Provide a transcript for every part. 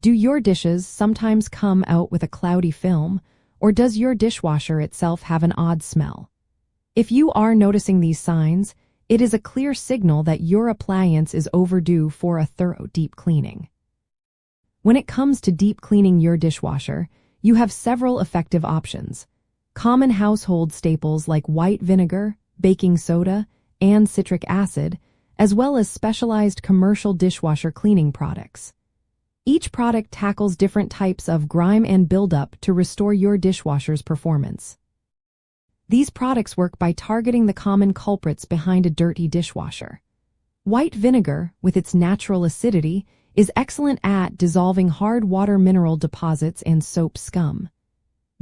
Do your dishes sometimes come out with a cloudy film, or does your dishwasher itself have an odd smell? If you are noticing these signs, it is a clear signal that your appliance is overdue for a thorough deep cleaning. When it comes to deep cleaning your dishwasher, you have several effective options. Common household staples like white vinegar, baking soda, and citric acid, as well as specialized commercial dishwasher cleaning products. Each product tackles different types of grime and buildup to restore your dishwasher's performance. These products work by targeting the common culprits behind a dirty dishwasher. White vinegar, with its natural acidity, is excellent at dissolving hard water mineral deposits and soap scum.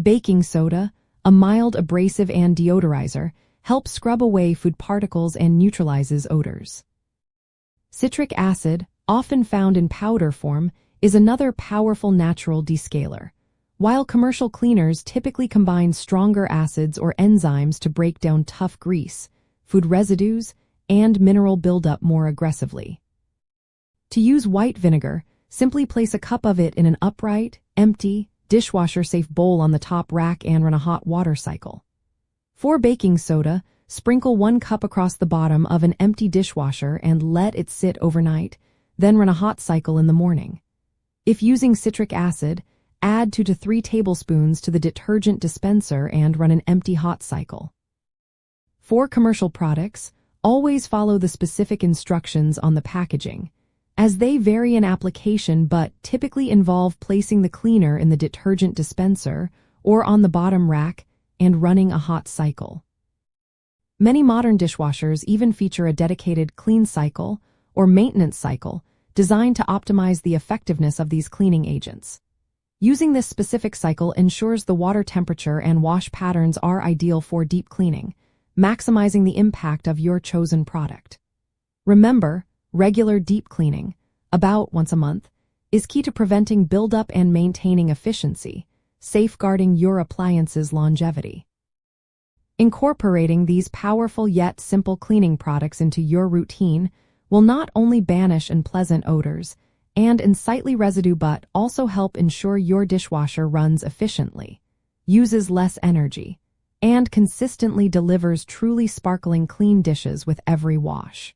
Baking soda, a mild abrasive and deodorizer, helps scrub away food particles and neutralizes odors. Citric acid, often found in powder form, is another powerful natural descaler. While commercial cleaners typically combine stronger acids or enzymes to break down tough grease, food residues, and mineral buildup more aggressively. To use white vinegar, simply place a cup of it in an upright, empty, dishwasher-safe bowl on the top rack and run a hot water cycle. For baking soda, sprinkle 1 cup across the bottom of an empty dishwasher and let it sit overnight, then run a hot cycle in the morning. If using citric acid, add 2 to 3 tablespoons to the detergent dispenser and run an empty hot cycle. For commercial products, always follow the specific instructions on the packaging, as they vary in application but typically involve placing the cleaner in the detergent dispenser or on the bottom rack and running a hot cycle. Many modern dishwashers even feature a dedicated clean cycle or maintenance cycle designed to optimize the effectiveness of these cleaning agents. Using this specific cycle ensures the water temperature and wash patterns are ideal for deep cleaning, maximizing the impact of your chosen product. Remember, regular deep cleaning, about once a month, is key to preventing buildup and maintaining efficiency, safeguarding your appliance's longevity. Incorporating these powerful yet simple cleaning products into your routine will not only banish unpleasant odors and unsightly residue but also help ensure your dishwasher runs efficiently, uses less energy, and consistently delivers truly sparkling clean dishes with every wash.